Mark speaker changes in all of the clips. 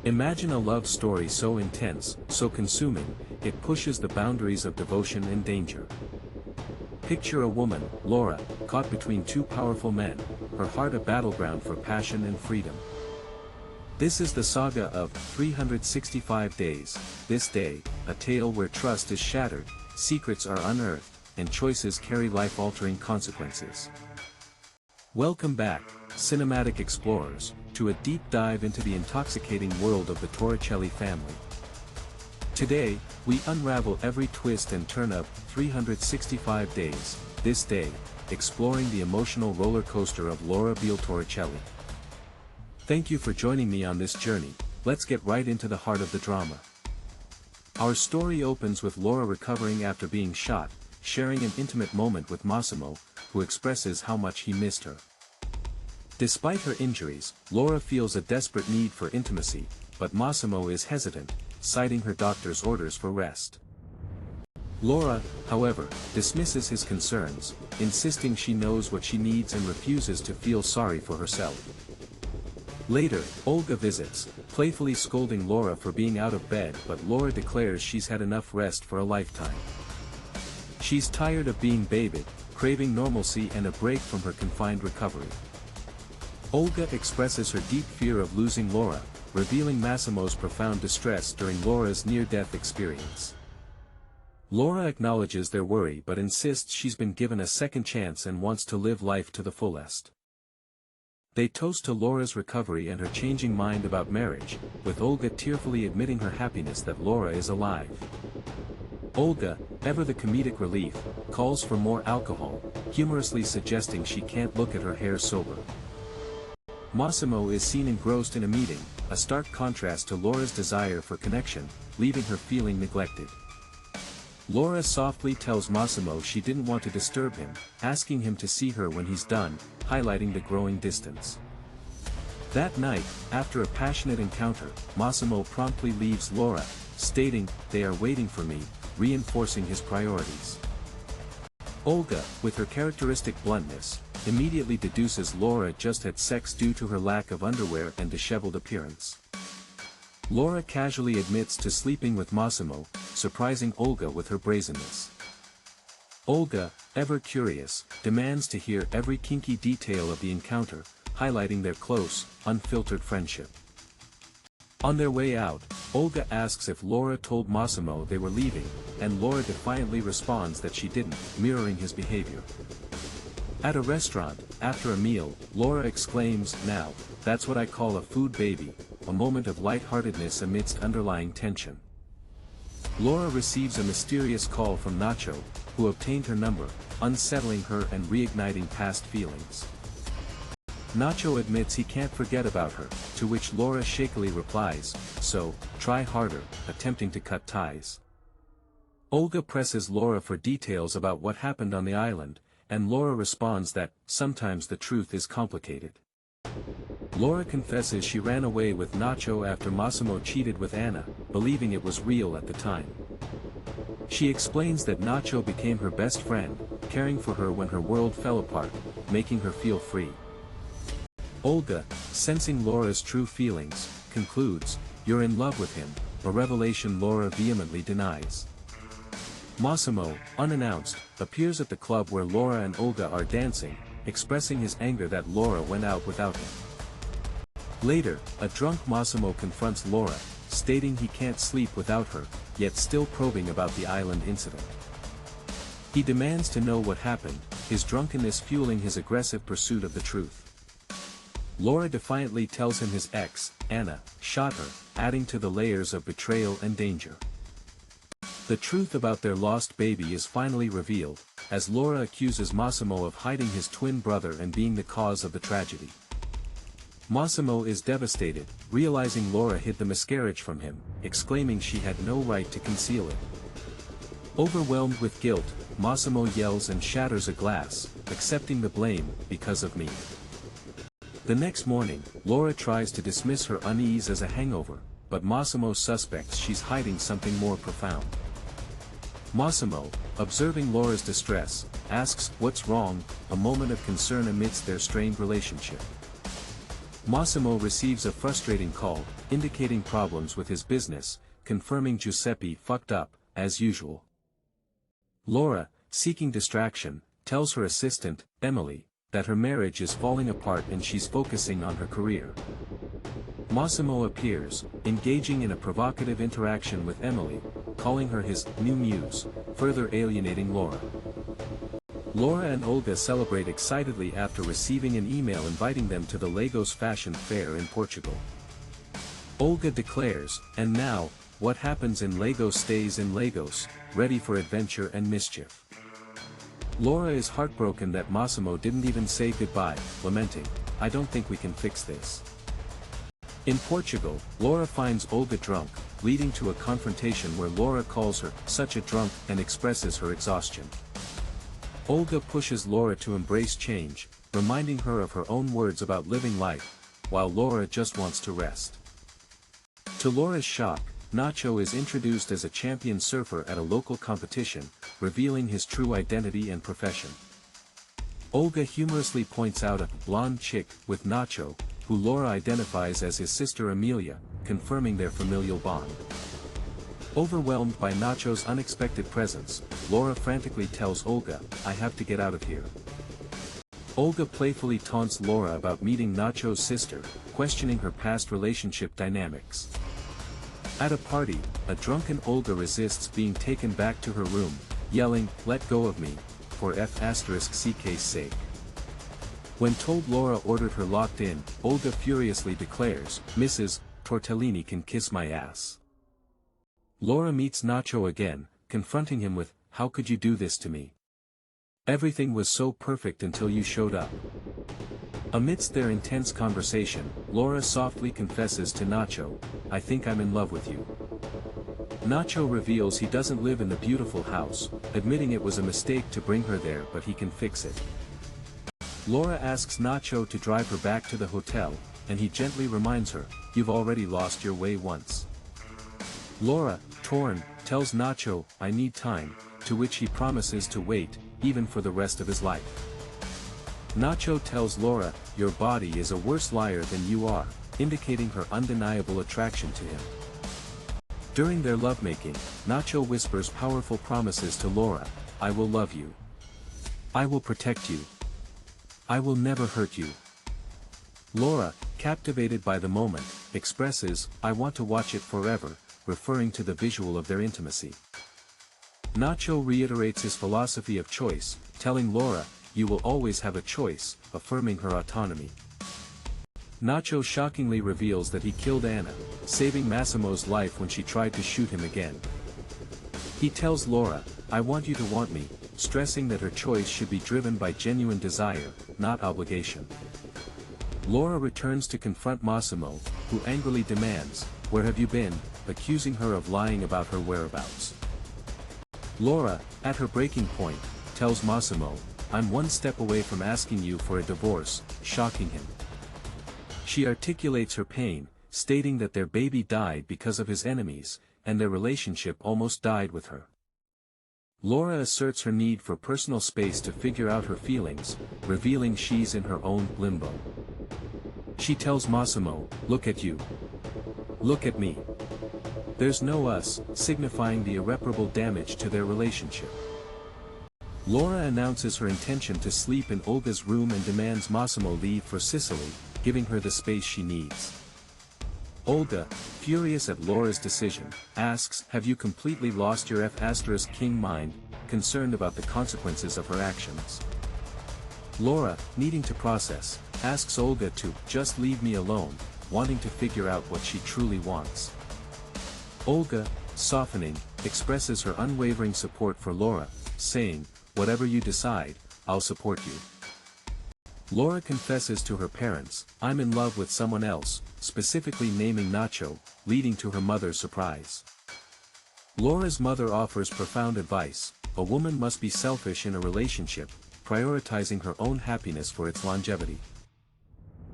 Speaker 1: Imagine a love story so intense, so consuming, it pushes the boundaries of devotion and danger. Picture a woman, Laura, caught between two powerful men, her heart a battleground for passion and freedom. This is the saga of 365 Days, This Day, a tale where trust is shattered, secrets are unearthed, and choices carry life-altering consequences. Welcome back, cinematic explorers, to a deep dive into the intoxicating world of the Torricelli family. Today, we unravel every twist and turn of 365 Days, This Day, exploring the emotional roller coaster of Laura Biel Torricelli. Thank you for joining me on this journey. Let's get right into the heart of the drama. Our story opens with Laura recovering after being shot, sharing an intimate moment with Massimo, who expresses how much he missed her. Despite her injuries, Laura feels a desperate need for intimacy, but Massimo is hesitant, citing her doctor's orders for rest. Laura, however, dismisses his concerns, insisting she knows what she needs and refuses to feel sorry for herself. Later, Olga visits, playfully scolding Laura for being out of bed, but Laura declares she's had enough rest for a lifetime. She's tired of being babied, craving normalcy and a break from her confined recovery. Olga expresses her deep fear of losing Laura, revealing Massimo's profound distress during Laura's near-death experience. Laura acknowledges their worry but insists she's been given a second chance and wants to live life to the fullest. They toast to Laura's recovery and her changing mind about marriage, with Olga tearfully admitting her happiness that Laura is alive. Olga, ever the comedic relief, calls for more alcohol, humorously suggesting she can't look at her hair sober. Massimo is seen engrossed in a meeting, a stark contrast to Laura's desire for connection, leaving her feeling neglected. Laura softly tells Massimo she didn't want to disturb him, asking him to see her when he's done, highlighting the growing distance. That night, after a passionate encounter, Massimo promptly leaves Laura, stating, "They are waiting for me," reinforcing his priorities. Olga, with her characteristic bluntness, immediately deduces Laura just had sex due to her lack of underwear and disheveled appearance. Laura casually admits to sleeping with Massimo, surprising Olga with her brazenness. Olga, ever curious, demands to hear every kinky detail of the encounter, highlighting their close, unfiltered friendship. On their way out, Olga asks if Laura told Massimo they were leaving, and Laura defiantly responds that she didn't, mirroring his behavior. At a restaurant, after a meal, Laura exclaims, "Now, that's what I call a food baby," a moment of lightheartedness amidst underlying tension. Laura receives a mysterious call from Nacho, who obtained her number, unsettling her and reigniting past feelings. Nacho admits he can't forget about her, to which Laura shakily replies, "So, try harder," attempting to cut ties. Olga presses Laura for details about what happened on the island, and Laura responds that, sometimes the truth is complicated. Laura confesses she ran away with Nacho after Massimo cheated with Anna, believing it was real at the time. She explains that Nacho became her best friend, caring for her when her world fell apart, making her feel free. Olga, sensing Laura's true feelings, concludes, "You're in love with him," a revelation Laura vehemently denies. Massimo, unannounced, appears at the club where Laura and Olga are dancing, expressing his anger that Laura went out without him. Later, a drunk Massimo confronts Laura, stating he can't sleep without her, yet still probing about the island incident. He demands to know what happened, his drunkenness fueling his aggressive pursuit of the truth. Laura defiantly tells him his ex, Anna, shot her, adding to the layers of betrayal and danger. The truth about their lost baby is finally revealed, as Laura accuses Massimo of hiding his twin brother and being the cause of the tragedy. Massimo is devastated, realizing Laura hid the miscarriage from him, exclaiming she had no right to conceal it. Overwhelmed with guilt, Massimo yells and shatters a glass, accepting the blame, "Because of me." The next morning, Laura tries to dismiss her unease as a hangover, but Massimo suspects she's hiding something more profound. Massimo, observing Laura's distress, asks, "What's wrong?" a moment of concern amidst their strained relationship. Massimo receives a frustrating call, indicating problems with his business, confirming Giuseppe fucked up, as usual. Laura, seeking distraction, tells her assistant, Emily, that her marriage is falling apart and she's focusing on her career. Massimo appears, engaging in a provocative interaction with Emily, calling her his new muse, further alienating Laura. Laura and Olga celebrate excitedly after receiving an email inviting them to the Lagos Fashion Fair in Portugal. Olga declares, and now, what happens in Lagos stays in Lagos, ready for adventure and mischief. Laura is heartbroken that Massimo didn't even say goodbye, lamenting, I don't think we can fix this. In Portugal, Laura finds Olga drunk, leading to a confrontation where Laura calls her such a drunk and expresses her exhaustion. Olga pushes Laura to embrace change, reminding her of her own words about living life, while Laura just wants to rest. To Laura's shock, Nacho is introduced as a champion surfer at a local competition, revealing his true identity and profession. Olga humorously points out a blonde chick with Nacho, who Laura identifies as his sister Amelia, confirming their familial bond. Overwhelmed by Nacho's unexpected presence, Laura frantically tells Olga, I have to get out of here. Olga playfully taunts Laura about meeting Nacho's sister, questioning her past relationship dynamics. At a party, a drunken Olga resists being taken back to her room, yelling, let go of me, for F***'s sake. When told Laura ordered her locked in, Olga furiously declares, Mrs. Torricelli can kiss my ass. Laura meets Nacho again, confronting him with, how could you do this to me? Everything was so perfect until you showed up. Amidst their intense conversation, Laura softly confesses to Nacho, I think I'm in love with you. Nacho reveals he doesn't live in the beautiful house, admitting it was a mistake to bring her there but he can fix it. Laura asks Nacho to drive her back to the hotel, and he gently reminds her, you've already lost your way once. Laura, torn, tells Nacho, I need time, to which he promises to wait, even for the rest of his life. Nacho tells Laura, your body is a worse liar than you are, indicating her undeniable attraction to him. During their lovemaking, Nacho whispers powerful promises to Laura, I will love you. I will protect you. I will never hurt you. Laura, captivated by the moment, expresses, I want to watch it forever, referring to the visual of their intimacy. Nacho reiterates his philosophy of choice, telling Laura, you will always have a choice, affirming her autonomy. Nacho shockingly reveals that he killed Anna, saving Massimo's life when she tried to shoot him again. He tells Laura, I want you to want me, stressing that her choice should be driven by genuine desire, not obligation. Laura returns to confront Massimo, who angrily demands, where have you been, accusing her of lying about her whereabouts. Laura, at her breaking point, tells Massimo, I'm one step away from asking you for a divorce, shocking him. She articulates her pain, stating that their baby died because of his enemies, and their relationship almost died with her. Laura asserts her need for personal space to figure out her feelings, revealing she's in her own limbo. She tells Massimo, look at you. Look at me. There's no us, signifying the irreparable damage to their relationship. Laura announces her intention to sleep in Olga's room and demands Massimo leave for Sicily, giving her the space she needs. Olga, furious at Laura's decision, asks, have you completely lost your F***ing mind, concerned about the consequences of her actions? Laura, needing to process, asks Olga to just leave me alone, wanting to figure out what she truly wants. Olga, softening, expresses her unwavering support for Laura, saying, whatever you decide, I'll support you. Laura confesses to her parents, I'm in love with someone else, specifically naming Nacho, leading to her mother's surprise. Laura's mother offers profound advice, a woman must be selfish in a relationship, prioritizing her own happiness for its longevity.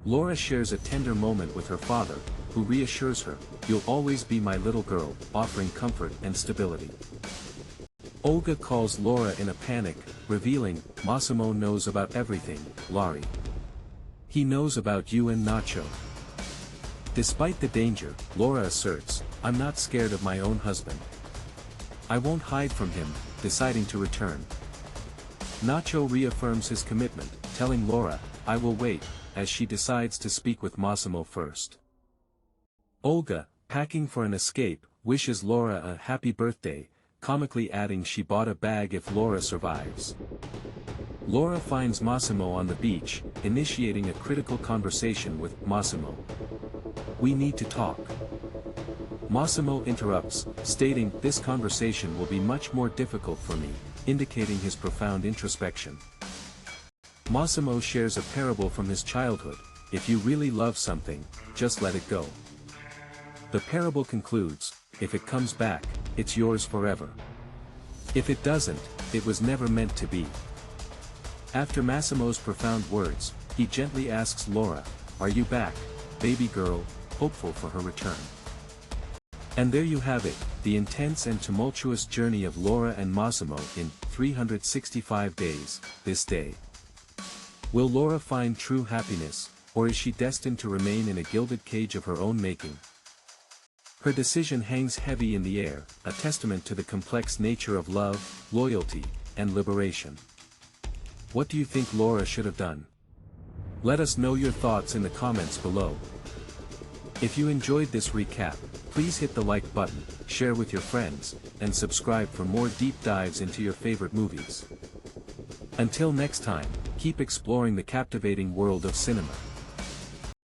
Speaker 1: Laura shares a tender moment with her father, who reassures her, you'll always be my little girl, offering comfort and stability. Olga calls Laura in a panic, revealing, Massimo knows about everything, Laurie. He knows about you and Nacho. Despite the danger, Laura asserts, I'm not scared of my own husband. I won't hide from him, deciding to return. Nacho reaffirms his commitment, telling Laura, I will wait, as she decides to speak with Massimo first. Olga, packing for an escape, wishes Laura a happy birthday, comically adding she bought a bag if Laura survives. Laura finds Massimo on the beach, initiating a critical conversation with Massimo. We need to talk. Massimo interrupts, stating this conversation will be much more difficult for me, indicating his profound introspection. Massimo shares a parable from his childhood, if you really love something, just let it go. The parable concludes, if it comes back, it's yours forever. If it doesn't, it was never meant to be. After Massimo's profound words, he gently asks Laura, are you back, baby girl, hopeful for her return? And there you have it, the intense and tumultuous journey of Laura and Massimo in 365 days, this day. Will Laura find true happiness, or is she destined to remain in a gilded cage of her own making? Her decision hangs heavy in the air, a testament to the complex nature of love, loyalty, and liberation. What do you think Laura should have done? Let us know your thoughts in the comments below. If you enjoyed this recap, please hit the like button, share with your friends, and subscribe for more deep dives into your favorite movies. Until next time, keep exploring the captivating world of cinema.